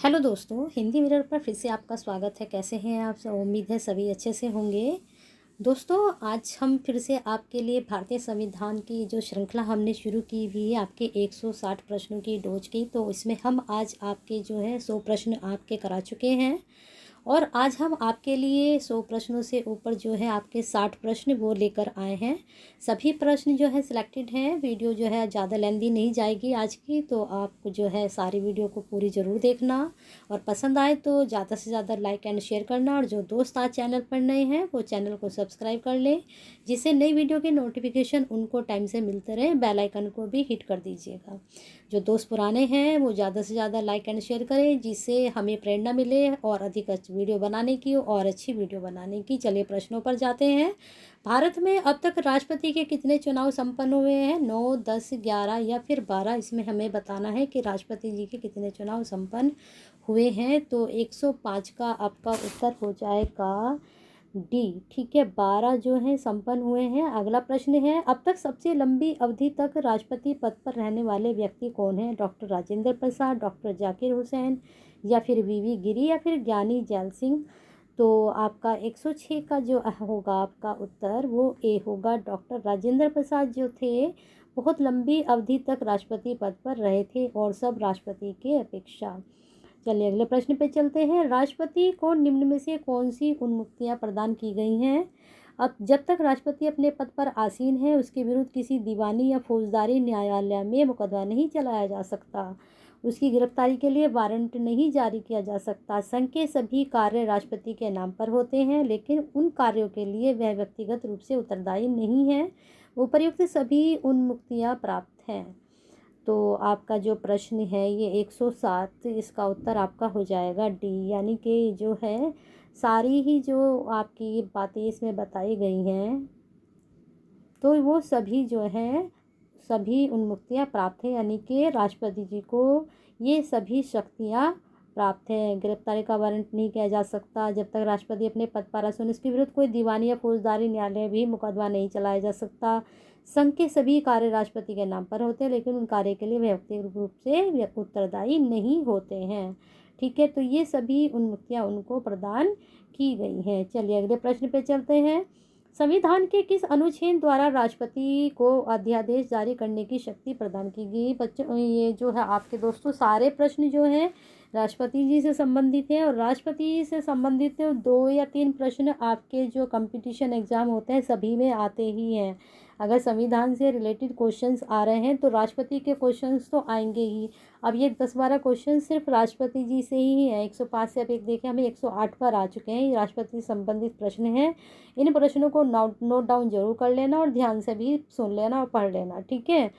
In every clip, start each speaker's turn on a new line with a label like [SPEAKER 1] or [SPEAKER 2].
[SPEAKER 1] Hello दोस्तों, Hindi mirror पर फिर से आपका स्वागत है। कैसे हैं आप सब? उम्मीद है सभी अच्छे से होंगे। दोस्तों, आज हम फिर से आपके लिए भारतीय संविधान की जो श्रृंखला हमने शुरू की हुई है आपके 160 प्रश्नों की डोज की, तो इसमें हम आज आपके जो है 100 प्रश्न आपके करा चुके हैं। और आज हम आपके लिए 100 प्रश्नों से ऊपर जो है आपके 60 प्रश्न वो लेकर आए हैं। सभी प्रश्न जो है सिलेक्टेड हैं। वीडियो जो है ज़्यादा लेंदी नहीं जाएगी आज की, तो आप जो है सारी वीडियो को पूरी ज़रूर देखना और पसंद आए तो ज़्यादा से ज़्यादा लाइक एंड शेयर करना। और जो दोस्त आज चैनल पर नए हैं वो चैनल को सब्सक्राइब कर लें, जिससे नई वीडियो के नोटिफिकेशन उनको टाइम से मिलते रहे। बेल आइकन को भी हिट कर दीजिएगा। जो दोस्त पुराने हैं वो ज़्यादा से ज़्यादा लाइक एंड शेयर करें, जिससे हमें प्रेरणा मिले और अधिक वीडियो बनाने की और अच्छी वीडियो बनाने की। चलिए प्रश्नों पर जाते हैं। भारत में अब तक राष्ट्रपति के कितने चुनाव संपन्न हुए हैं? 9, 10, 11 या फिर 12? इसमें हमें बताना है कि राष्ट्रपति जी के कितने चुनाव संपन्न हुए हैं। तो 105 का आपका उत्तर हो जाएगा डी। ठीक है, 12 जो हैं संपन्न हुए हैं। अगला प्रश्न है, अब तक सबसे लंबी अवधि तक राष्ट्रपति पद पर रहने वाले व्यक्ति कौन हैं? डॉक्टर राजेंद्र प्रसाद, डॉक्टर जाकिर हुसैन या फिर वीवी गिरी या फिर ज्ञानी जैल सिंह? तो आपका 106 का जो होगा आपका उत्तर वो ए होगा। डॉक्टर राजेंद्र प्रसाद जो थे बहुत लंबी अवधि तक राष्ट्रपति पद पर रहे थे और सब राष्ट्रपति के अपेक्षा। चलिए अगले प्रश्न पे चलते हैं। राष्ट्रपति को निम्न में से कौन सी उन्मुक्तियां प्रदान की गई हैं? अब जब तक राष्ट्रपति अपने पद पर आसीन है उसके विरुद्ध किसी दीवानी या फौजदारी न्यायालय में मुकदमा नहीं चलाया जा सकता। उसकी गिरफ्तारी के लिए वारंट नहीं जारी किया जा सकता। संघ के सभी कार्य राष्ट्रपति के नाम पर होते हैं, लेकिन उन कार्यों के लिए वह व्यक्तिगत रूप से उत्तरदायी नहीं है। उपर्युक्त सभी उन्मुक्तियां प्राप्त हैं। तो आपका जो प्रश्न है ये 107, इसका उत्तर आपका हो जाएगा डी। यानी कि जो है सारी ही जो आपकी बातें इसमें बताई गई हैं तो वो सभी जो हैं सभी उन्मुक्तियां प्राप्त हैं। यानी कि राष्ट्रपति जी को ये सभी शक्तियां प्राप्त हैं। गिरफ्तारी का वारंट नहीं किया जा सकता जब तक राष्ट्रपति अपने पद पर आसीन। इसके विरुद्ध कोई दीवानी या फौजदारी न्यायालय भी मुकदमा नहीं चलाया जा सकता। संघ के सभी कार्य राष्ट्रपति के नाम पर होते हैं, लेकिन उन कार्य के लिए व्यक्तिगत रूप से उत्तरदायी नहीं होते हैं। ठीक है, तो ये सभी उन्मुक्तियां उनको प्रदान की गई हैं। चलिए अगले प्रश्न पे चलते हैं। संविधान के किस अनुच्छेद द्वारा राष्ट्रपति को अध्यादेश जारी करने की शक्ति प्रदान की गई? बच्चों, ये जो है आपके दोस्तों सारे प्रश्न जो हैं राष्ट्रपति जी से संबंधित हैं। और राष्ट्रपति से संबंधित 2 या 3 प्रश्न आपके जो कंपटीशन एग्जाम होते हैं सभी में आते ही हैं। अगर संविधान से रिलेटेड क्वेश्चंस आ रहे हैं तो राष्ट्रपति के क्वेश्चंस तो आएंगे ही। अब ये 10-12 क्वेश्चन सिर्फ राष्ट्रपति जी से ही है। 105 से अब एक देखें हमें 108 पर आ चुके हैं। ये राष्ट्रपति से संबंधित प्रश्न हैं। इन प्रश्नों को नोट डाउन जरूर कर लेना और ध्यान से भी सुन लेना और पढ़ लेना। ठीक है,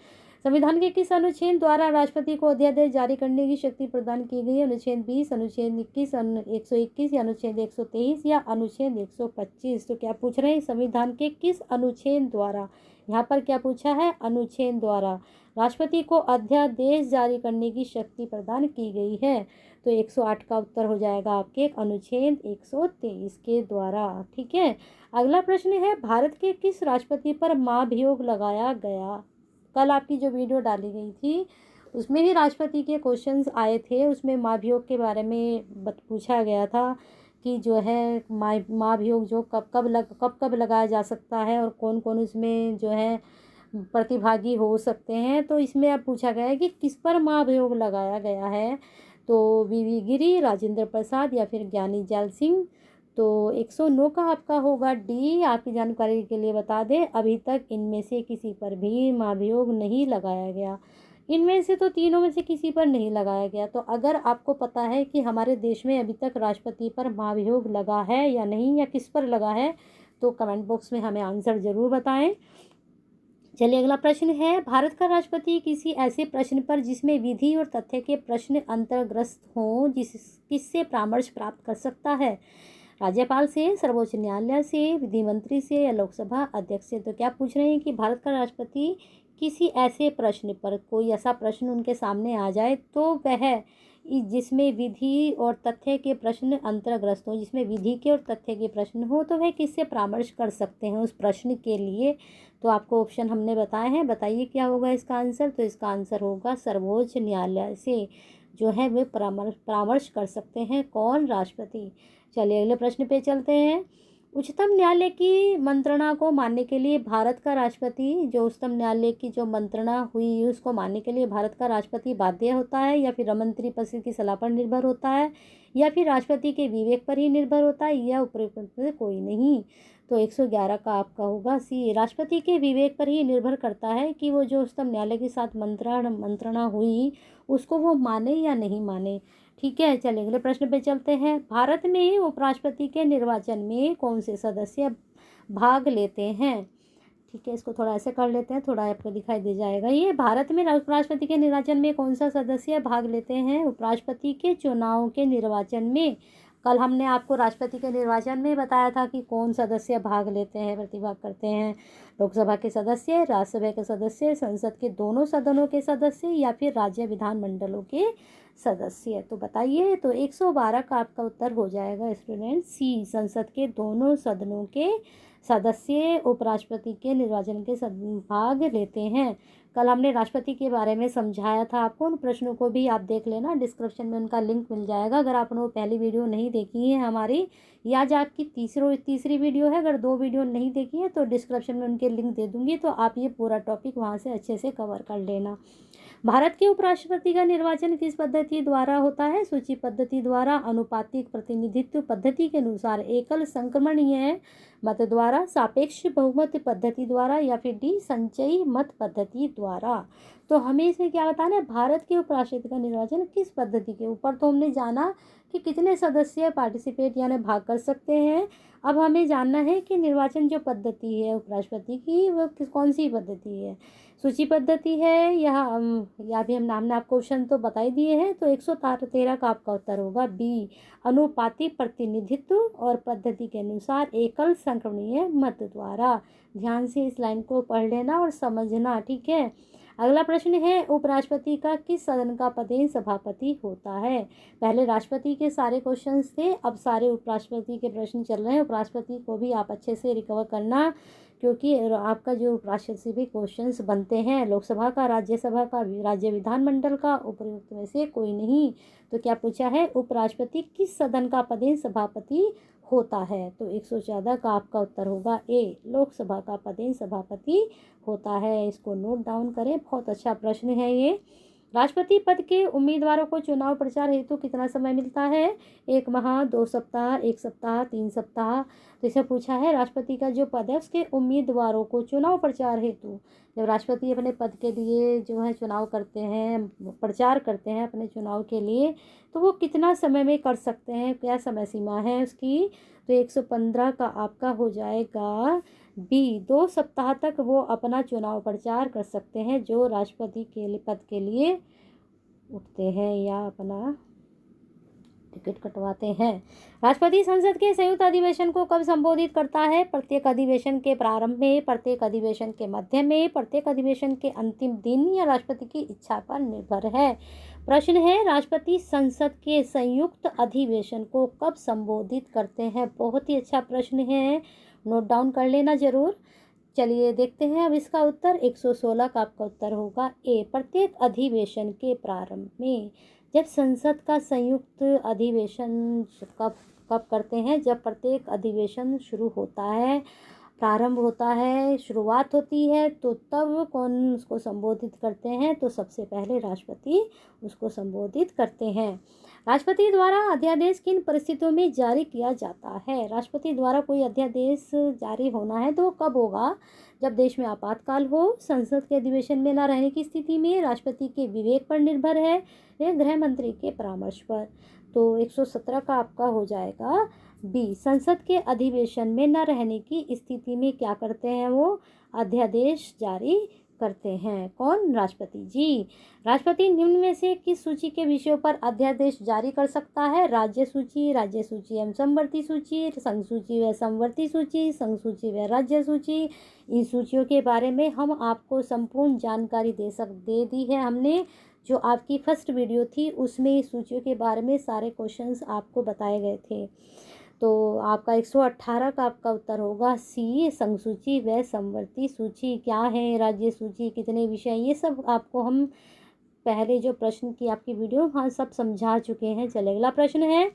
[SPEAKER 1] संविधान के किस अनुच्छेद द्वारा राष्ट्रपति को अध्यादेश जारी करने की शक्ति प्रदान की गई? अनुच्छेद 20, अनुच्छेद 21, 121 या अनुच्छेद 123 या अनुच्छेद 125? तो क्या पूछ रहे हैं, संविधान के किस अनुच्छेद द्वारा? यहाँ पर क्या पूछा है? अनुच्छेद द्वारा राष्ट्रपति को अध्यादेश जारी करने की शक्ति प्रदान की गई है। तो 108 का उत्तर हो जाएगा आपके अनुच्छेद 123 के द्वारा। ठीक है, अगला प्रश्न है, भारत के किस राष्ट्रपति पर महाभियोग लगाया गया? कल आपकी जो वीडियो डाली गई थी उसमें भी राष्ट्रपति के क्वेश्चंस आए थे। उसमें महाभियोग के बारे में पूछा गया था कि जो है महाभियोग जो कब लगाया जा सकता है और कौन कौन उसमें जो है प्रतिभागी हो सकते हैं। तो इसमें अब पूछा गया है कि किस पर महाभियोग लगाया गया है? तो वीवी गिरी, राजेंद्र प्रसाद या फिर ज्ञानी जैल सिंह? तो 109 का आपका होगा डी। आपकी जानकारी के लिए बता दें अभी तक इनमें से किसी पर भी महाभियोग नहीं लगाया गया। इनमें से तो तीनों में से किसी पर नहीं लगाया गया। तो अगर आपको पता है कि हमारे देश में अभी तक राष्ट्रपति पर महाभियोग लगा है या नहीं या किस पर लगा है तो कमेंट बॉक्स में हमें आंसर ज़रूर बताएं। चलिए अगला प्रश्न है, भारत का राष्ट्रपति किसी ऐसे प्रश्न पर जिसमें विधि और तथ्य के प्रश्न अंतर्ग्रस्त हों किससे परामर्श प्राप्त कर सकता है? राज्यपाल से, सर्वोच्च न्यायालय से, विधि मंत्री से या लोकसभा अध्यक्ष से? तो क्या पूछ रहे हैं कि भारत का राष्ट्रपति किसी ऐसे प्रश्न पर, कोई ऐसा प्रश्न उनके सामने आ जाए तो वह जिसमें विधि और तथ्य के प्रश्न अंतर्ग्रस्त हो, जिसमें विधि के और तथ्य के प्रश्न हो, तो वह किससे परामर्श कर सकते हैं उस प्रश्न के लिए? तो आपको ऑप्शन हमने बताए हैं, बताइए क्या होगा इसका आंसर। तो इसका आंसर होगा सर्वोच्च न्यायालय से। जो है वे परामर्श कर सकते हैं। कौन? राष्ट्रपति। चलिए अगले प्रश्न पे चलते हैं। उच्चतम न्यायालय की मंत्रणा को मानने के लिए भारत का राष्ट्रपति, जो उच्चतम न्यायालय की जो मंत्रणा हुई उसको मानने के लिए भारत का राष्ट्रपति बाध्य होता है, या फिर मंत्रिपरिषद की सलाह पर निर्भर होता है, या फिर राष्ट्रपति के विवेक पर ही निर्भर होता है, या उपरोक्त में कोई नहीं। तो 111 का आपका होगा सी, राष्ट्रपति के विवेक पर ही निर्भर करता है कि वो जो उच्चतम न्यायालय के साथ मंत्रणा हुई उसको वो माने या नहीं माने। ठीक है, चलिए अगले प्रश्न पे चलते हैं। भारत में उपराष्ट्रपति के निर्वाचन में कौन से सदस्य भाग लेते हैं? ठीक है, इसको थोड़ा ऐसे कर लेते हैं, थोड़ा आपको दिखाई दे जाएगा। ये भारत में उपराष्ट्रपति के निर्वाचन में कौन सा सदस्य भाग लेते हैं? उपराष्ट्रपति के चुनाव के निर्वाचन में। कल हमने आपको राष्ट्रपति के निर्वाचन में बताया था कि कौन सदस्य भाग लेते हैं, प्रतिभाग करते हैं। लोकसभा के सदस्य, राज्यसभा के सदस्य, संसद के दोनों सदनों के सदस्य, या फिर राज्य विधानमंडलों के सदस्य। तो बताइए, तो 112 का आपका उत्तर हो जाएगा स्टूडेंट सी, संसद के दोनों सदनों के सदस्य उपराष्ट्रपति के निर्वाचन के भाग लेते हैं। कल हमने राष्ट्रपति के बारे में समझाया था आपको, उन प्रश्नों को भी आप देख लेना, डिस्क्रिप्शन में उनका लिंक मिल जाएगा। अगर आपने वो पहली वीडियो नहीं देखी है हमारी, या आज आपकी तीसरी वीडियो है, अगर 2 वीडियो नहीं देखी है तो डिस्क्रिप्शन में उनके लिंक दे दूँगी, तो आप ये पूरा टॉपिक वहाँ से अच्छे से कवर कर लेना। भारत के उपराष्ट्रपति का निर्वाचन किस पद्धति द्वारा होता है? सूची पद्धति द्वारा, अनुपातिक प्रतिनिधित्व पद्धति के अनुसार, एकल संक्रमणीय मत द्वारा, सापेक्ष बहुमत पद्धति द्वारा, या फिर डी संचयी मत पद्धति द्वारा। तो हमें इसमें क्या बताना है? भारत के उपराष्ट्रपति का निर्वाचन किस पद्धति के ऊपर। तो हमने जाना कि कितने सदस्य पार्टिसिपेट यानी भाग कर सकते हैं। अब हमें जानना है कि निर्वाचन जो पद्धति है उपराष्ट्रपति की वो कौन सी पद्धति है, सूची पद्धति है या भी हमने आपको क्वेश्चन तो बता ही दिए हैं। तो 113 का आपका उत्तर होगा बी, अनुपातिक प्रतिनिधित्व और पद्धति के अनुसार एकल संक्रमणीय मत द्वारा। ध्यान से इस लाइन को पढ़ लेना और समझना। ठीक है, अगला प्रश्न है, उपराष्ट्रपति का किस सदन का पदेन सभापति होता है? पहले राष्ट्रपति के सारे क्वेश्चंस थे, अब सारे उपराष्ट्रपति के प्रश्न चल रहे हैं। उपराष्ट्रपति को भी आप अच्छे से रिकवर करना, क्योंकि आपका जो उपराष्ट्रपति से भी क्वेश्चंस बनते हैं, लोकसभा का, राज्यसभा का, राज्य विधानमंडल का, उपयुक्त में से कोई नहीं। तो क्या पूछा है? उपराष्ट्रपति किस सदन का पदेन सभापति होता है? तो 114 का आपका उत्तर होगा ए, लोकसभा का पदेन सभापति होता है। इसको नोट डाउन करें, बहुत अच्छा प्रश्न है ये। राष्ट्रपति पद के उम्मीदवारों को चुनाव प्रचार हेतु कितना समय मिलता है? 1 माह, 2 सप्ताह, 1 सप्ताह, 3 सप्ताह। तो इसे पूछा है राष्ट्रपति का जो पद है उसके उम्मीदवारों को चुनाव प्रचार हेतु, जब राष्ट्रपति अपने पद के लिए जो है चुनाव करते हैं, प्रचार करते हैं अपने चुनाव के लिए, तो वो कितना समय में कर सकते हैं, क्या समय सीमा है उसकी? तो 115 का आपका हो जाएगा बी, 2 सप्ताह तक वो अपना चुनाव प्रचार कर सकते हैं जो राष्ट्रपति के लिए पद के लिए उठते हैं या अपना टिकट कटवाते हैं। राष्ट्रपति संसद के संयुक्त अधिवेशन को कब संबोधित करता है? प्रत्येक अधिवेशन के प्रारंभ में, प्रत्येक अधिवेशन के मध्य में, प्रत्येक अधिवेशन के अंतिम दिन, या राष्ट्रपति की इच्छा पर निर्भर है। प्रश्न है, राष्ट्रपति संसद के संयुक्त अधिवेशन को कब संबोधित करते हैं? बहुत ही अच्छा प्रश्न है, नोट डाउन कर लेना जरूर। चलिए देखते हैं अब इसका उत्तर। 116 का आपका उत्तर होगा ए, प्रत्येक अधिवेशन के प्रारंभ में। जब संसद का संयुक्त अधिवेशन कब करते हैं? जब प्रत्येक अधिवेशन शुरू होता है, प्रारंभ होता है, शुरुआत होती है, तो तब कौन उसको संबोधित करते हैं? तो सबसे पहले राष्ट्रपति उसको संबोधित करते हैं। राष्ट्रपति द्वारा अध्यादेश किन परिस्थितियों में जारी किया जाता है? राष्ट्रपति द्वारा कोई अध्यादेश जारी होना है तो कब होगा? जब देश में आपातकाल हो, संसद के अधिवेशन में न रहने की स्थिति में, राष्ट्रपति के विवेक पर निर्भर है, या गृह मंत्री के परामर्श पर। तो 117 का आपका हो जाएगा बी, संसद के अधिवेशन में न रहने की स्थिति में क्या करते हैं? वो अध्यादेश जारी करते हैं। कौन? राष्ट्रपति जी। राष्ट्रपति निम्न में से किस सूची के विषयों पर अध्यादेश जारी कर सकता है? राज्य सूची एवं समवर्ती सूची, संघ सूची व समवर्ती सूची, संघ सूची व राज्य सूची। इन सूचियों के बारे में हम आपको संपूर्ण जानकारी दे दी है हमने, जो आपकी फर्स्ट वीडियो थी उसमें इस सूचियों के बारे में सारे क्वेश्चंस आपको बताए गए थे। तो आपका 118 का आपका उत्तर होगा सी, संघ सूची व समवर्ती सूची। क्या है राज्य सूची, कितने विषय, ये सब आपको हम पहले जो प्रश्न की आपकी वीडियो हाँ सब समझा चुके हैं। चलिए अगला प्रश्न है,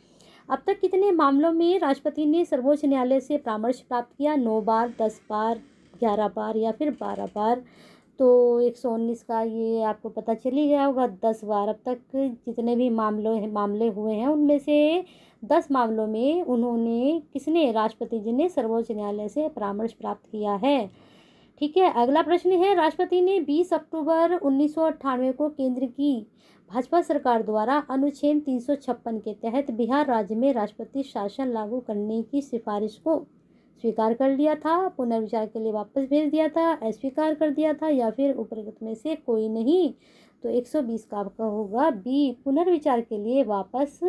[SPEAKER 1] अब तक कितने मामलों में राष्ट्रपति ने सर्वोच्च न्यायालय से परामर्श प्राप्त किया? 9 बार, 10 बार, 11 बार या फिर 12 बार? तो 119 का ये आपको पता चल ही गया होगा, 10 बार। अब तक जितने भी मामले हुए हैं उनमें से 10 मामलों में किसने, राष्ट्रपति जी ने सर्वोच्च न्यायालय से परामर्श प्राप्त किया है। ठीक है, अगला प्रश्न है, राष्ट्रपति ने 20 अक्टूबर 1998 को केंद्र की भाजपा सरकार द्वारा अनुच्छेद 356 के तहत बिहार राज्य में राष्ट्रपति शासन लागू करने की सिफारिश को स्वीकार कर लिया था, पुनर्विचार के लिए वापस भेज दिया था, अस्वीकार कर दिया था या फिर उपरोक्त में से कोई नहीं? तो 120 का आपका होगा बी, पुनर्विचार के लिए वापस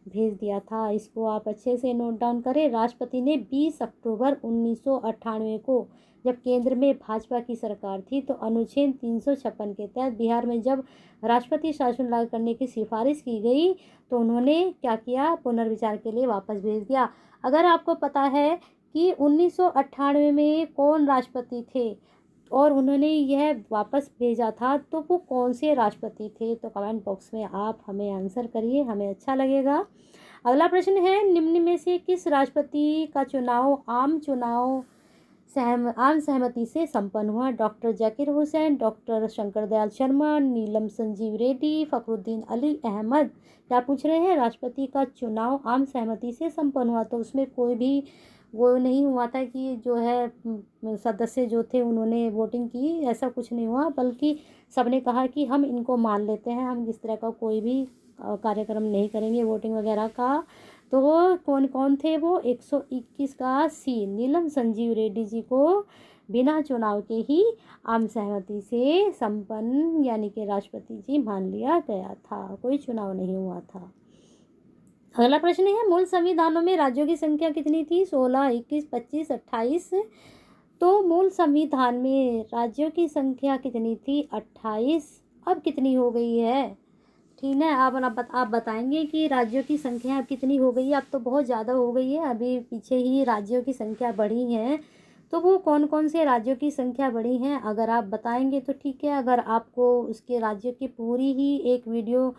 [SPEAKER 1] भेज दिया था। इसको आप अच्छे से नोट डाउन करें। राष्ट्रपति ने 20 अक्टूबर 1998 को, जब केंद्र में भाजपा की सरकार थी, तो अनुच्छेद 356 के तहत बिहार में जब राष्ट्रपति शासन लागू करने की सिफारिश की गई तो उन्होंने क्या किया, पुनर्विचार के लिए वापस भेज दिया। अगर आपको पता है कि 1998 में कौन राष्ट्रपति थे और उन्होंने यह वापस भेजा था, तो वो कौन से राष्ट्रपति थे, तो कमेंट बॉक्स में आप हमें आंसर करिए, हमें अच्छा लगेगा। अगला प्रश्न है, निम्न में से किस राष्ट्रपति का चुनाव आम सहमति से संपन्न हुआ? डॉक्टर जाकिर हुसैन, डॉक्टर शंकर दयाल शर्मा, नीलम संजीव रेड्डी, फखरुद्दीन अली अहमद। क्या पूछ रहे हैं, राष्ट्रपति का चुनाव आम सहमति से संपन्न हुआ, तो उसमें कोई भी वो नहीं हुआ था कि जो है सदस्य जो थे उन्होंने वोटिंग की, ऐसा कुछ नहीं हुआ, बल्कि सबने कहा कि हम इनको मान लेते हैं, हम इस तरह का कोई भी कार्यक्रम नहीं करेंगे वोटिंग वगैरह का। तो वो कौन कौन थे, वो 121 का सी, नीलम संजीव रेड्डी जी को बिना चुनाव के ही आम सहमति से संपन्न यानी कि राष्ट्रपति जी मान लिया गया था, कोई चुनाव नहीं हुआ था। अगला प्रश्न है, मूल संविधानों में राज्यों की संख्या कितनी थी? 16, 21, 25, 28। तो मूल संविधान में राज्यों की संख्या कितनी थी? 28। अब कितनी हो गई है? ठीक है, आप बताएंगे कि राज्यों की संख्या अब कितनी हो गई है। अब तो बहुत ज़्यादा हो गई है, अभी पीछे ही राज्यों की संख्या बढ़ी है। तो वो कौन कौन से राज्यों की संख्या बढ़ी हैं, अगर आप बताएंगे तो ठीक है। अगर आपको उसके राज्यों की पूरी ही एक वीडियो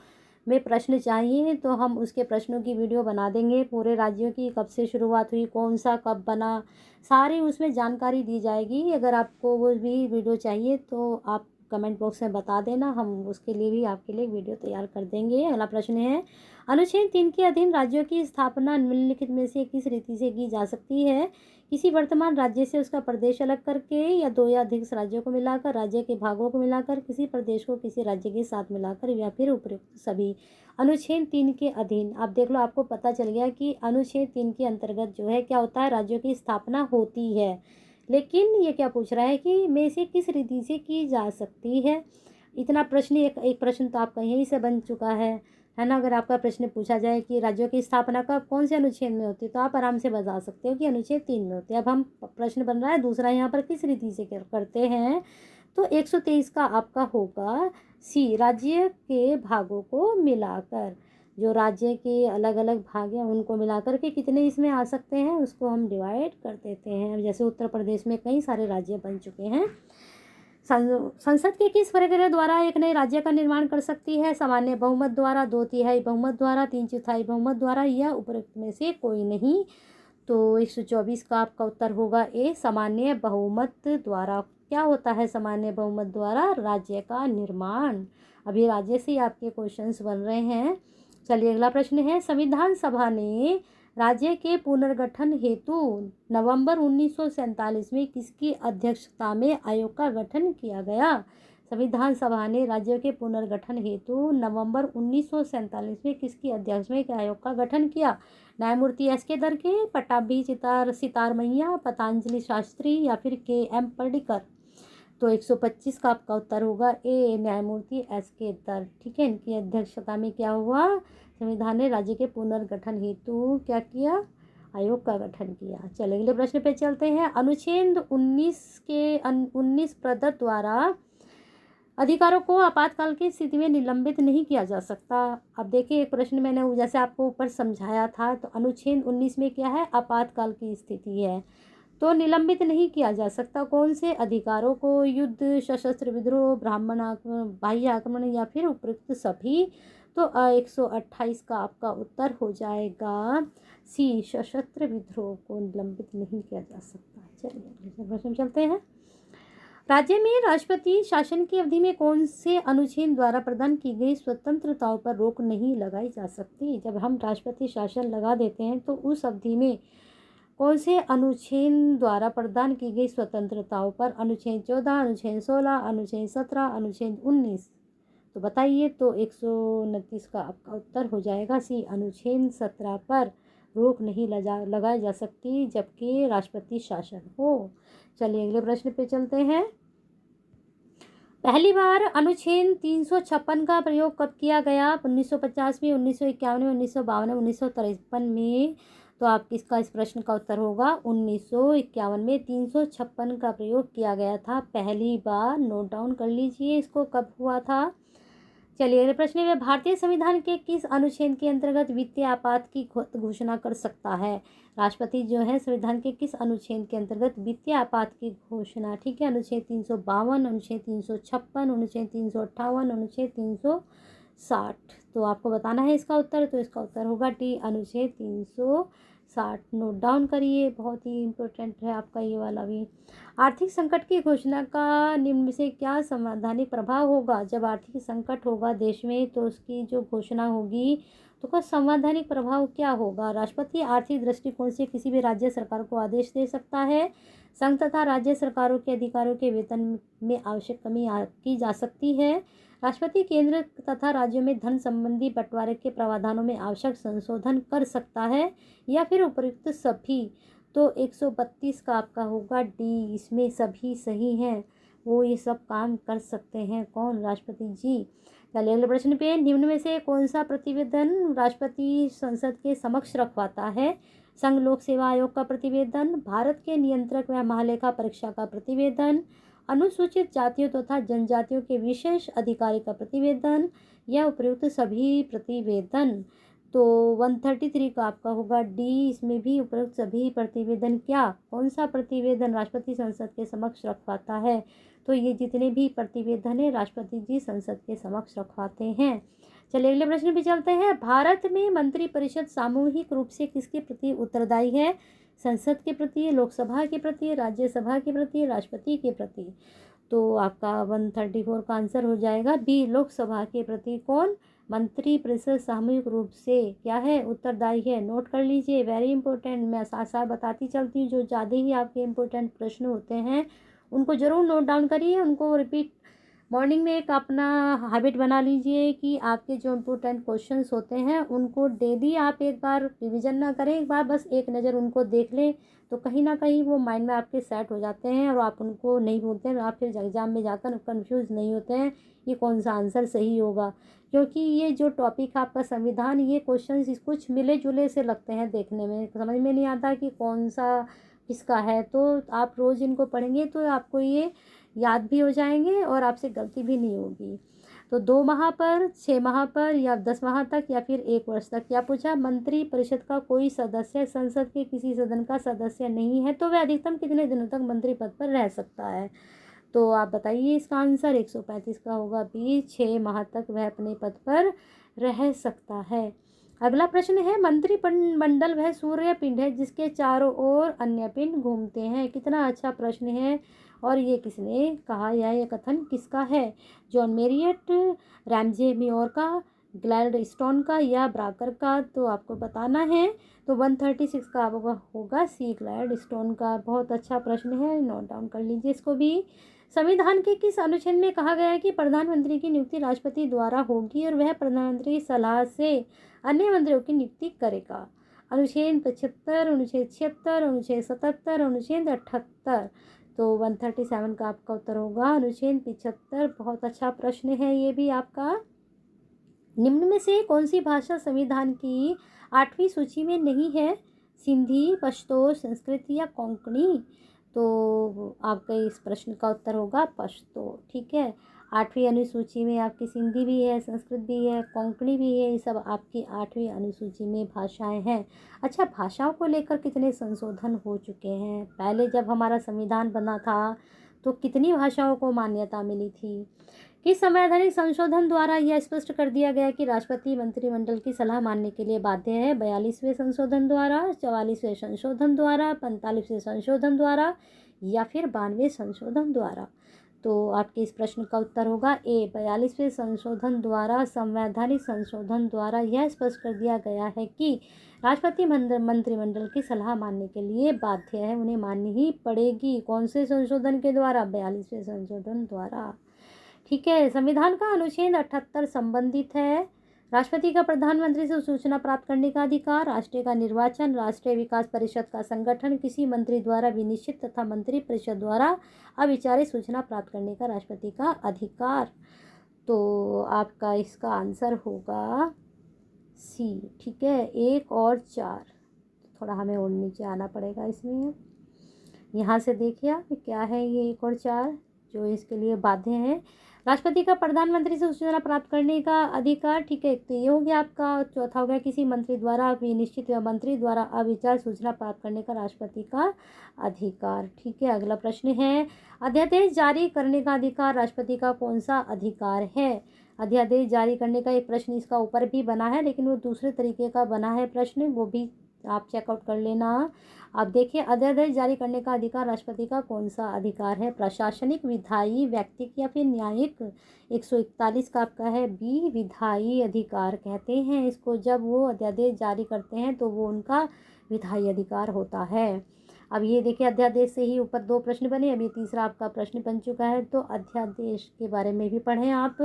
[SPEAKER 1] में प्रश्न चाहिए तो हम उसके प्रश्नों की वीडियो बना देंगे, पूरे राज्यों की कब से शुरुआत हुई, कौन सा कब बना, सारी उसमें जानकारी दी जाएगी। अगर आपको वो भी वीडियो चाहिए तो आप कमेंट बॉक्स में बता देना, हम उसके लिए भी आपके लिए वीडियो तैयार कर देंगे। अगला प्रश्न है, अनुच्छेद 3 के अधीन राज्यों की स्थापना निम्नलिखित में से किस रीति से की जा सकती है? किसी वर्तमान राज्य से उसका प्रदेश अलग करके, या 2 या अधिक राज्यों को मिलाकर, राज्य के भागों को मिलाकर, किसी प्रदेश को किसी राज्य के साथ मिलाकर, या फिर उपयुक्त सभी। अनुच्छेद 3 के अधीन आप देख लो, आपको पता चल गया कि अनुच्छेद 3 के अंतर्गत जो है क्या होता है, राज्यों की स्थापना होती है। लेकिन ये क्या पूछ रहा है कि में से किस रीति से की जा सकती है। इतना प्रश्न, एक प्रश्न तो आपका यहीं से बन चुका है ना। अगर आपका प्रश्न पूछा जाए कि राज्यों की स्थापना कब कौन से अनुच्छेद में होती है, तो आप आराम से बता सकते हो कि अनुच्छेद 3 में होती है। अब हम प्रश्न बन रहा है दूसरा, यहाँ पर किस रीति से करते हैं, तो 123 का आपका होगा सी, राज्य के भागों को मिलाकर। जो राज्य के अलग अलग भाग हैं उनको मिलाकर के कितने इसमें आ सकते हैं, उसको हम डिवाइड कर देते हैं। जैसे उत्तर प्रदेश में कई सारे राज्य बन चुके हैं। संसद के किस प्रक्रिया द्वारा एक नए राज्य का निर्माण कर सकती है? सामान्य बहुमत द्वारा, 2/3 बहुमत द्वारा, 3/4 बहुमत द्वारा, या उपरोक्त में से कोई नहीं? तो 124 का आपका उत्तर होगा ए, सामान्य बहुमत द्वारा। क्या होता है सामान्य बहुमत द्वारा? राज्य का निर्माण। अभी राज्य से आपके क्वेश्चंस बन रहे हैं। चलिए अगला प्रश्न है, संविधान सभा ने राज्य के पुनर्गठन हेतु नवंबर 1947 में किसकी अध्यक्षता में आयोग का गठन किया गया? संविधान सभा ने राज्यों के पुनर्गठन हेतु नवंबर 1947 में किसकी अध्यक्षता में आयोग का गठन किया? न्यायमूर्ति एस.के. दर्के, पट्टाभी सितारमैया, पतंजलि शास्त्री, या फिर के.एम. पर्रिकर। तो 125 का आपका उत्तर होगा ए, न्यायमूर्ति एस.के. दर्क। ठीक है, इनकी अध्यक्षता में क्या हुआ, संविधान ने राज्य के पुनर्गठन हेतु क्या किया, आयोग का गठन किया। चलिए अगले प्रश्न पे चलते हैं। अनुच्छेद 19 प्रदत्त द्वारा अधिकारों को आपातकाल की स्थिति में निलंबित नहीं किया जा सकता। अब देखिए, एक प्रश्न मैंने जैसे आपको ऊपर समझाया था, तो अनुच्छेद 19 में क्या है, आपातकाल की स्थिति है। तो निलंबित नहीं किया जा सकता कौन से अधिकारों को? युद्ध, सशस्त्र विद्रोह, ब्राह्मण आक्रमण, बाह्य आक्रमण या फिर उपयुक्त सभी। तो 128 का आपका उत्तर हो जाएगा सी, सशस्त्र विद्रोह को निलंबित नहीं किया जा सकता। चलिए अगले प्रश्न चलते हैं। राज्य में राष्ट्रपति शासन की अवधि में कौन से अनुच्छेद द्वारा प्रदान की गई स्वतंत्रताओं पर रोक नहीं लगाई जा सकती? जब हम राष्ट्रपति शासन लगा देते हैं तो उस अवधि में कौन से अनुच्छेद द्वारा प्रदान की गई स्वतंत्रताओं पर? अनुच्छेद 14, अनुच्छेद 16, अनुच्छेद 17, अनुच्छेद 19। तो बताइए। तो 129 का आपका उत्तर हो जाएगा सी, अनुच्छेद 17 पर रोक नहीं लगाई जा सकती जबकि राष्ट्रपति शासन हो। चलिए अगले प्रश्न पे चलते हैं। पहली बार अनुच्छेद 356 का प्रयोग कब किया गया? 1950 में, 1951 में, 1952 में, 1953 में। तो आप किसका इस प्रश्न का उत्तर होगा 1951 में 356 का प्रयोग किया गया था पहली बार। नोट डाउन कर लीजिए इसको, कब हुआ था। चलिए अगले प्रश्न में, भारतीय संविधान के किस अनुच्छेद के अंतर्गत वित्तीय आपात की घोषणा कर सकता है? राष्ट्रपति जो है संविधान के किस अनुच्छेद के अंतर्गत वित्तीय आपात की घोषणा? ठीक है, अनुच्छेद 352, अनुच्छेद 356, अनुच्छेद 358, अनुच्छेद 360। तो आपको बताना है इसका उत्तर। तो इसका उत्तर होगा टी, अनुच्छेद 360। नोट डाउन करिए, बहुत ही इम्पोर्टेंट है आपका ये वाला भी। आर्थिक संकट की घोषणा का निम्न में से क्या संवैधानिक प्रभाव होगा? जब आर्थिक संकट होगा देश में तो उसकी जो घोषणा होगी तो उसका संवैधानिक प्रभाव क्या होगा? राष्ट्रपति आर्थिक दृष्टिकोण से किसी भी राज्य सरकार को आदेश दे सकता है। संघ तथा राज्य सरकारों के अधिकारियों के वेतन में आवश्यक कमी की जा सकती है। राष्ट्रपति केंद्र तथा राज्यों में धन संबंधी बंटवारे के प्रावधानों में आवश्यक संशोधन कर सकता है या फिर उपयुक्त सभी। तो 132 का आपका होगा डी, इसमें सभी सही हैं, वो ये सब काम कर सकते हैं। कौन? राष्ट्रपति जी। चलिए अगले प्रश्न पे, निम्न में से कौन सा प्रतिवेदन राष्ट्रपति संसद के समक्ष रखवाता है? संघ लोक सेवा आयोग का प्रतिवेदन, भारत के नियंत्रक व महालेखा परीक्षा का प्रतिवेदन, अनुसूचित जातियों तथा जनजातियों के विशेष अधिकारी का प्रतिवेदन या उपयुक्त सभी प्रतिवेदन। तो 133 का आपका होगा डी, इसमें भी उपयुक्त सभी प्रतिवेदन। क्या? कौन सा प्रतिवेदन राष्ट्रपति संसद के समक्ष रखवाता है? तो ये जितने भी प्रतिवेदन है राष्ट्रपति जी संसद के समक्ष रखवाते हैं। चलिए अगले प्रश्न पे चलते हैं। भारत में मंत्रिपरिषद सामूहिक रूप से किसके प्रति उत्तरदायी है? संसद के प्रति, लोकसभा के प्रति, राज्यसभा के प्रति, राष्ट्रपति के प्रति। तो आपका 134 का आंसर हो जाएगा बी, लोकसभा के प्रति। कौन? मंत्रिपरिषद सामूहिक रूप से क्या है? उत्तरदायी है। नोट कर लीजिए, वेरी इंपॉर्टेंट। मैं साथ साथ बताती चलती हूँ, जो ज़्यादा ही आपके इंपॉर्टेंट प्रश्न होते हैं उनको ज़रूर नोट डाउन करिए, उनको रिपीट मॉर्निंग में एक अपना हैबिट बना लीजिए कि आपके जो इम्पोर्टेंट क्वेश्चंस होते हैं उनको डेली आप एक बार रिवीजन ना करें, एक बार बस एक नज़र उनको देख लें तो कहीं ना कहीं वो माइंड में आपके सेट हो जाते हैं और आप उनको नहीं भूलते हैं। आप फिर एग्ज़ाम में जाकर कंफ्यूज नहीं होते हैं ये कौन सा आंसर सही होगा, क्योंकि ये जो टॉपिक है आपका संविधान, ये क्वेश्चन कुछ मिले जुले से लगते हैं देखने में, समझ में नहीं आता कि कौन सा किसका है। तो आप रोज़ इनको पढ़ेंगे तो आपको ये याद भी हो जाएंगे और आपसे गलती भी नहीं होगी। तो 2 माह पर, 6 माह पर या 10 माह तक या फिर 1 वर्ष तक। क्या पूछा? मंत्रिपरिषद का कोई सदस्य संसद के किसी सदन का सदस्य नहीं है तो वह अधिकतम कितने दिनों तक मंत्री पद पर रह सकता है? तो आप बताइए इसका आंसर। 135 का होगा बी, 6 माह तक वह अपने पद पर रह सकता है। अगला प्रश्न है, मंत्रिमंडल वह सूर्य पिंड है जिसके चारों ओर अन्य पिंड घूमते हैं। कितना अच्छा प्रश्न है और ये किसने कहा या ये कथन किसका है? जॉन मेरियट, रैमजे मियोर का, ग्लैडस्टोन का या ब्राकर का? तो आपको बताना है। तो 136 का होगा सी, ग्लैडस्टोन का। बहुत अच्छा प्रश्न है, नोट डाउन कर लीजिए इसको भी। संविधान के किस अनुच्छेद में कहा गया है कि प्रधानमंत्री की नियुक्ति राष्ट्रपति द्वारा होगी और वह प्रधानमंत्री की सलाह से अन्य मंत्रियों की नियुक्ति करेगा? अनुच्छेद 75, अनुच्छेद 76, अनुच्छेद 77, अनुच्छेद 78। तो 137 का आपका उत्तर होगा अनुच्छेद 75। बहुत अच्छा प्रश्न है ये भी आपका। निम्न में से कौन सी भाषा संविधान की 8वीं सूची में नहीं है? सिंधी, पश्तो, संस्कृत या कोंकणी? तो आपका इस प्रश्न का उत्तर होगा पश्तो। ठीक है, 8वीं अनुसूची में आपकी सिंधी भी है, संस्कृत भी है, कोंकणी भी है, ये सब आपकी 8वीं अनुसूची में भाषाएं हैं। अच्छा, भाषाओं को लेकर कितने संशोधन हो चुके हैं? पहले जब हमारा संविधान बना था तो कितनी भाषाओं को मान्यता मिली थी? किस संवैधानिक संशोधन द्वारा यह स्पष्ट कर दिया गया कि राष्ट्रपति मंत्रिमंडल की सलाह मानने के लिए बाध्य है? 42वें संशोधन द्वारा, 44वें संशोधन द्वारा, 45वें संशोधन द्वारा या फिर 92वें संशोधन द्वारा? तो आपके इस प्रश्न का उत्तर होगा ए, 42वें संशोधन द्वारा। संवैधानिक संशोधन द्वारा यह स्पष्ट कर दिया गया है कि राष्ट्रपति मंत्रिमंडल की सलाह मानने के लिए बाध्य है, उन्हें माननी ही पड़ेगी। कौन से संशोधन के द्वारा? 42वें संशोधन द्वारा। ठीक है, संविधान का अनुच्छेद 78 संबंधित है राष्ट्रपति का प्रधानमंत्री से सूचना प्राप्त करने का अधिकार, राष्ट्रीय का निर्वाचन, राष्ट्रीय विकास परिषद का संगठन, किसी मंत्री द्वारा विनिश्चित तथा मंत्री परिषद द्वारा अविचारित सूचना प्राप्त करने का राष्ट्रपति का अधिकार। तो आपका इसका आंसर होगा सी। ठीक है, 1 और 4। थोड़ा हमें और नीचे आना पड़ेगा इसमें। यहाँ से देखिए आप क्या है ये 1 और 4 जो इसके लिए बाध्य हैं। राष्ट्रपति का प्रधानमंत्री से सूचना प्राप्त करने का अधिकार। ठीक है, तो ये हो गया आपका। चौथा हो गया किसी मंत्री द्वारा विनिश्चित या मंत्री द्वारा अविचार सूचना प्राप्त करने का राष्ट्रपति का अधिकार। ठीक है, अगला प्रश्न है अध्यादेश जारी करने का अधिकार राष्ट्रपति का कौन सा अधिकार है? अध्यादेश जारी करने का एक प्रश्न इसका ऊपर भी बना है, लेकिन वो दूसरे तरीके का बना है प्रश्न, वो भी आप चेकआउट कर लेना। आप देखिए, अध्यादेश जारी करने का अधिकार राष्ट्रपति का कौन सा अधिकार है? प्रशासनिक, विधायी, व्यक्तिक या फिर न्यायिक? 141 का आपका है बी, विधायी अधिकार कहते हैं इसको। जब वो अध्यादेश जारी करते हैं तो वो उनका विधायी अधिकार होता है। अब ये देखिए, अध्यादेश से ही ऊपर 2 प्रश्न बने, अब ये तीसरा आपका प्रश्न बन चुका है। तो अध्यादेश के बारे में भी पढ़ें आप।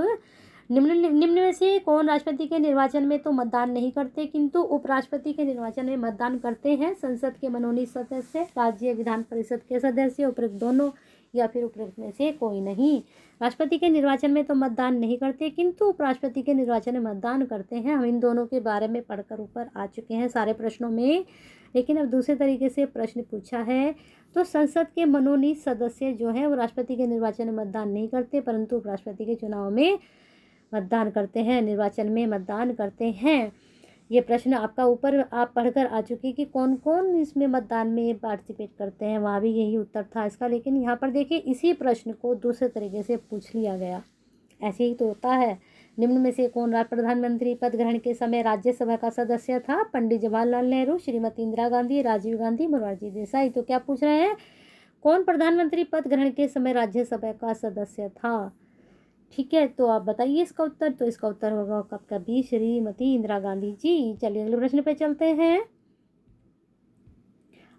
[SPEAKER 1] निम्न में से कौन राष्ट्रपति के निर्वाचन में तो मतदान नहीं करते किंतु उपराष्ट्रपति के निर्वाचन में मतदान करते हैं? संसद के मनोनीत सदस्य, राज्य विधान परिषद के सदस्य, उपरोक्त दोनों या फिर उपरोक्त में से कोई नहीं। राष्ट्रपति के निर्वाचन में तो मतदान नहीं करते किंतु उपराष्ट्रपति के निर्वाचन में मतदान करते हैं। हम इन दोनों के बारे में पढ़कर ऊपर आ चुके हैं सारे प्रश्नों में, लेकिन अब दूसरे तरीके से प्रश्न पूछा है। तो संसद के मनोनीत सदस्य जो है वो राष्ट्रपति के निर्वाचन में मतदान नहीं करते परंतु उपराष्ट्रपति के चुनाव में मतदान करते हैं, निर्वाचन में मतदान करते हैं। ये प्रश्न आपका ऊपर आप पढ़कर आ चुके कि कौन कौन इसमें मतदान में पार्टिसिपेट करते हैं, वहाँ भी यही उत्तर था इसका। लेकिन यहाँ पर देखिए, इसी प्रश्न को दूसरे तरीके से पूछ लिया गया। ऐसे ही तो होता है। निम्न में से कौन प्रधानमंत्री पद ग्रहण के समय राज्यसभा का सदस्य था? पंडित जवाहरलाल नेहरू, श्रीमती इंदिरा गांधी, राजीव गांधी, मोरारजी देसाई। तो क्या पूछ रहे हैं, कौन प्रधानमंत्री पद ग्रहण के समय राज्यसभा का सदस्य था? ठीक है, तो आप बताइए इसका उत्तर। तो इसका उत्तर होगा आपका बी, श्रीमती इंदिरा गांधी जी। चलिए अगले प्रश्न पे चलते हैं।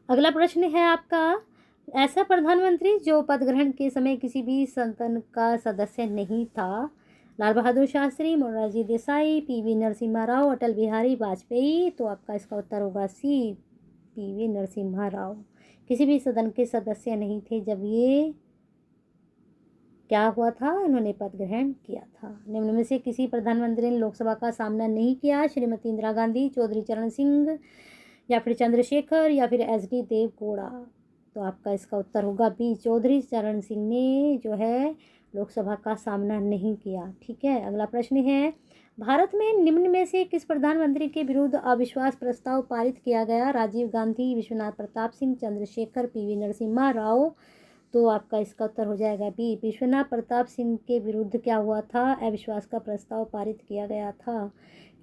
[SPEAKER 1] अगला प्रश्न है आपका, ऐसा प्रधानमंत्री जो पद ग्रहण के समय किसी भी सदन का सदस्य नहीं था? लाल बहादुर शास्त्री, मोरारजी देसाई, पीवी नरसिम्हा राव, अटल बिहारी वाजपेयी। तो आपका इसका उत्तर होगा सी, पीवी नरसिम्हा राव। किसी भी सदन के सदस्य नहीं थे जब ये क्या हुआ था, इन्होंने पद ग्रहण किया था। निम्न में से किसी प्रधानमंत्री ने लोकसभा का सामना नहीं किया? श्रीमती इंदिरा गांधी, चौधरी चरण सिंह या फिर चंद्रशेखर या फिर एच.डी. देवगौड़ा। तो आपका इसका उत्तर होगा बी, चौधरी चरण सिंह ने जो है लोकसभा का सामना नहीं किया। ठीक है, अगला प्रश्न है, भारत में निम्न में से किस प्रधानमंत्री के विरुद्ध अविश्वास प्रस्ताव पारित किया गया? राजीव गांधी, विश्वनाथ प्रताप सिंह, चंद्रशेखर, पीवी नरसिम्हा राव। तो आपका इसका उत्तर हो जाएगा बी, विश्वनाथ प्रताप सिंह के विरुद्ध क्या हुआ था, अविश्वास का प्रस्ताव पारित किया गया था।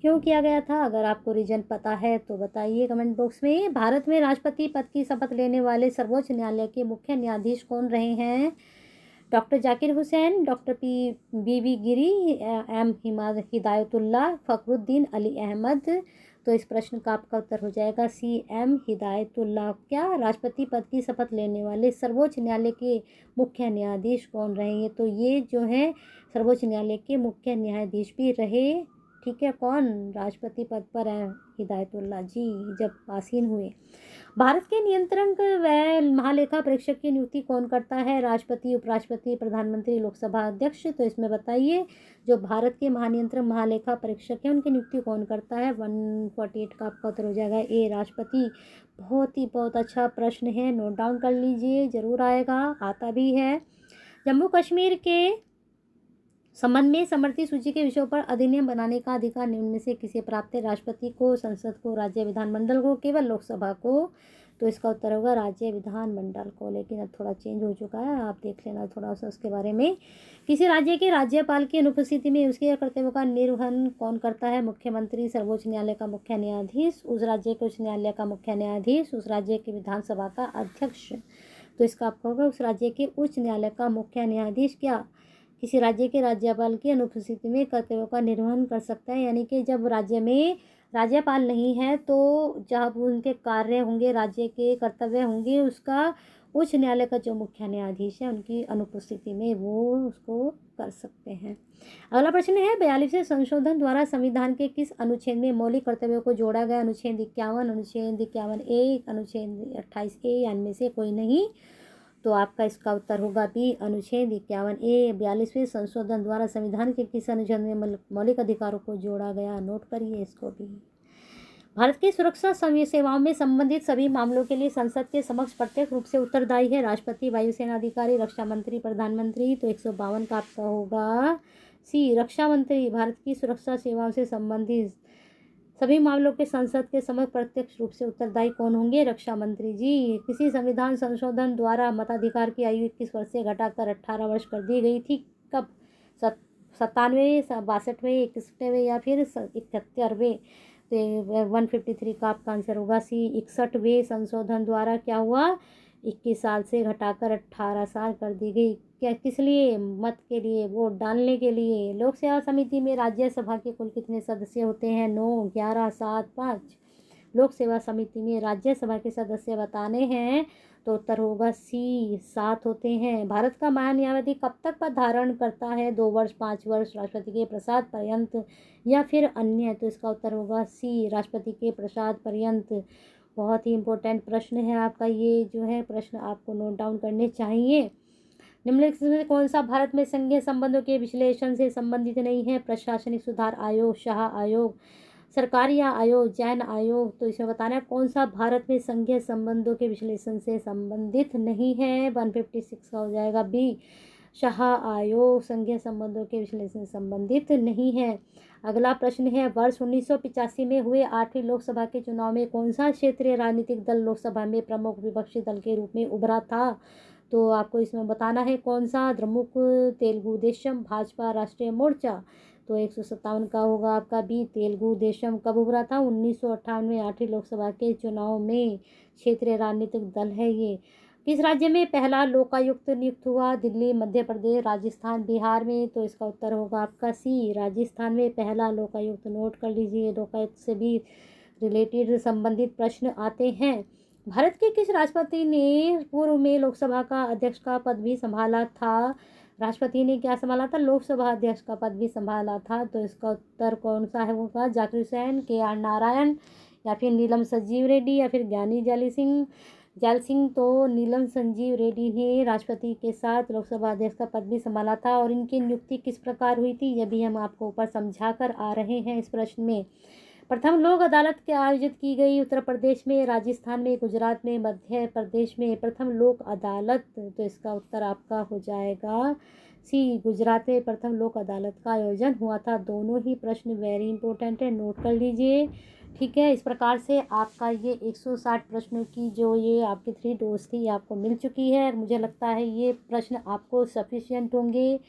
[SPEAKER 1] क्यों किया गया था? अगर आपको रीजन पता है तो बताइए कमेंट बॉक्स में। भारत में राष्ट्रपति पद की शपथ लेने वाले सर्वोच्च न्यायालय के मुख्य न्यायाधीश कौन रहे हैं? Doctor Zakir Hussain, doctor B V. Giri, M Hidayatullah, Fakhruddin Ali Ahmed. तो इस प्रश्न का आपका उत्तर हो जाएगा सी, एम हिदायतुल्लाह। क्या राष्ट्रपति पद की शपथ लेने वाले सर्वोच्च न्यायालय के मुख्य न्यायाधीश कौन रहेंगे? तो ये जो है सर्वोच्च न्यायालय के मुख्य न्यायाधीश भी रहे। ठीक है, कौन राष्ट्रपति पद पर है? हिदायतुल्लाह जी, जब आसीन हुए। भारत के नियंत्रक व महालेखा परीक्षक की नियुक्ति कौन करता है? राष्ट्रपति, उपराष्ट्रपति, प्रधानमंत्री, लोकसभा अध्यक्ष। तो इसमें बताइए, जो भारत के महानियंत्रक महालेखा परीक्षक हैं उनकी नियुक्ति कौन करता है? 148 का आपका उत्तर हो जाएगा ए, राष्ट्रपति। बहुत अच्छा प्रश्न है, नोट डाउन कर लीजिए, जरूर आएगा, आता भी है। जम्मू कश्मीर के संबंध में समर्थित सूची के विषयों पर अधिनियम बनाने का अधिकार निम्न में से किसे प्राप्त है? राष्ट्रपति को, संसद को, राज्य विधानमंडल को, केवल लोकसभा को? तो इसका उत्तर होगा राज्य विधानमंडल को। लेकिन अब थोड़ा चेंज हो चुका है, आप देख लेना थोड़ा सा उसके बारे में। किसी राज्य के राज्यपाल की अनुपस्थिति में उसके कर्तव्यों का निर्वहन कौन करता है? मुख्यमंत्री, सर्वोच्च न्यायालय का मुख्य न्यायाधीश, उस राज्य के उच्च न्यायालय का मुख्य न्यायाधीश, उस राज्य की विधानसभा का अध्यक्ष। तो इसका आपका होगा उस राज्य के उच्च न्यायालय का मुख्य न्यायाधीश क्या किसी राज्य के राज्यपाल की अनुपस्थिति में कर्तव्यों का निर्वहन कर सकता है? यानी कि जब राज्य में राज्यपाल नहीं है तो जहाँ उनके कार्य होंगे, राज्य के कर्तव्य होंगे, उसका उच्च न्यायालय का जो मुख्य न्यायाधीश है उनकी अनुपस्थिति में वो उसको कर सकते हैं। अगला प्रश्न है 42वें संशोधन द्वारा संविधान के किस अनुच्छेद में मौलिक कर्तव्यों को जोड़ा गया? अनुच्छेद 51, अनुच्छेद 51A, अनुच्छेद 28A या इनमें से कोई नहीं? तो आपका इसका उत्तर होगा बी, अनुच्छेद 51A। 42वें संशोधन द्वारा संविधान के किस अनुच्छेद में मौलिक अधिकारों को जोड़ा गया? नोट करिए इसको भी। भारत की सुरक्षा सेवाओं में संबंधित सभी मामलों के लिए संसद के समक्ष प्रत्यक्ष रूप से उत्तरदायी है राष्ट्रपति, वायुसेना अधिकारी, रक्षा मंत्री, प्रधानमंत्री। तो 152 का आपका होगा सी, रक्षा मंत्री। भारत की सुरक्षा सेवाओं से संबंधित सभी मामलों के संसद के समक्ष प्रत्यक्ष रूप से उत्तरदायी कौन होंगे? रक्षा मंत्री जी। किसी संविधान संशोधन द्वारा मताधिकार की आयु 21 वर्ष से घटाकर 18 वर्ष कर दी गई थी? कब? 97वें, 62वें, 61वें या फिर 71वें? तो 153 का आपका आंसर होगा सी, 61वें संशोधन द्वारा क्या हुआ? 21 साल से घटाकर 18 साल कर दी गई। क्या किस लिए? मत के लिए, वोट डालने के लिए। लोक सेवा समिति में राज्यसभा के कुल कितने सदस्य होते हैं? 9, 11, 7, 5। लोक सेवा समिति में राज्यसभा के सदस्य बताने हैं तो उत्तर होगा सी, 7 होते हैं। भारत का महान्यायवादी कब तक पद धारण करता है? 2 वर्ष, 5 वर्ष, राष्ट्रपति के प्रसाद पर्यंत या फिर अन्य? तो इसका उत्तर होगा सी, राष्ट्रपति के प्रसाद पर्यंत। बहुत ही इम्पोर्टेंट प्रश्न है आपका ये जो है प्रश्न, आपको नोट डाउन करने चाहिए। निम्नलिखित में कौन सा भारत में संघीय संबंधों के विश्लेषण से संबंधित नहीं है? प्रशासनिक सुधार आयोग, शाह आयोग, सरकारी आयोग, जैन आयोग। तो इसमें बताना है कौन सा भारत में संघीय संबंधों के विश्लेषण से संबंधित नहीं है? 156 का हो जाएगा बी, शाह आयोग संघीय संबंधों के विश्लेषण से संबंधित नहीं है। अगला प्रश्न है वर्ष 1985 में हुए 8वीं लोकसभा के चुनाव में कौन सा क्षेत्रीय राजनीतिक दल लोकसभा में प्रमुख विपक्षी दल के रूप में उभरा था? तो आपको इसमें बताना है कौन सा? द्रमुक, तेलुगु देशम, भाजपा, राष्ट्रीय मोर्चा। तो 157 का होगा आपका बी, तेलुगु देशम। कब उभरा था? 1958 में 8वीं लोकसभा के चुनाव में। क्षेत्रीय राजनीतिक दल है ये। किस राज्य में पहला लोकायुक्त नियुक्त हुआ? दिल्ली, मध्य प्रदेश, राजस्थान, बिहार में। तो इसका उत्तर होगा आपका सी, राजस्थान में पहला लोकायुक्त। नोट कर लीजिए, लोकायुक्त से भी रिलेटेड संबंधित प्रश्न आते हैं। भारत के किस राष्ट्रपति ने पूर्व में लोकसभा का अध्यक्ष का पद भी संभाला था? राष्ट्रपति ने क्या संभाला था? लोकसभा अध्यक्ष का पद भी संभाला था। तो इसका उत्तर कौन सा है होगा? जाकिर हुसैन, KR नारायण या फिर नीलम संजीव रेड्डी या फिर ज्ञानी जैल सिंह। तो नीलम संजीव रेड्डी ने राष्ट्रपति के साथ लोकसभा अध्यक्ष का पद भी संभाला था। और इनकी नियुक्ति किस प्रकार हुई थी? यह भी हम आपको ऊपर समझा कर आ रहे हैं इस प्रश्न में। प्रथम लोक अदालत के आयोजित की गई उत्तर प्रदेश में, राजस्थान में, गुजरात में, मध्य प्रदेश में। प्रथम लोक अदालत, तो इसका उत्तर आपका हो जाएगा सी, गुजरात में प्रथम लोक अदालत का आयोजन हुआ था। दोनों ही प्रश्न वेरी इंपॉर्टेंट है, नोट कर लीजिए। ठीक है, इस प्रकार से आपका ये 160 प्रश्नों की जो ये आपकी 3 डोज थी आपको मिल चुकी है। मुझे लगता है ये प्रश्न आपको सफिशिएंट होंगे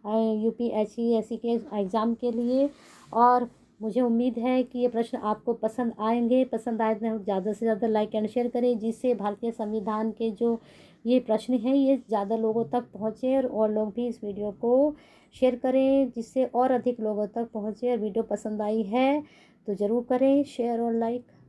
[SPEAKER 1] UPSC के एग्ज़ाम के लिए। और मुझे उम्मीद है कि ये प्रश्न आपको पसंद आएंगे। पसंद आए तो ज़्यादा से ज़्यादा लाइक एंड शेयर करें, जिससे भारतीय संविधान के जो ये प्रश्न हैं ये ज़्यादा लोगों तक पहुँचे और लोग भी इस वीडियो को शेयर करें, जिससे और अधिक लोगों तक पहुँचे। और वीडियो पसंद आई है तो ज़रूर करें शेयर और लाइक।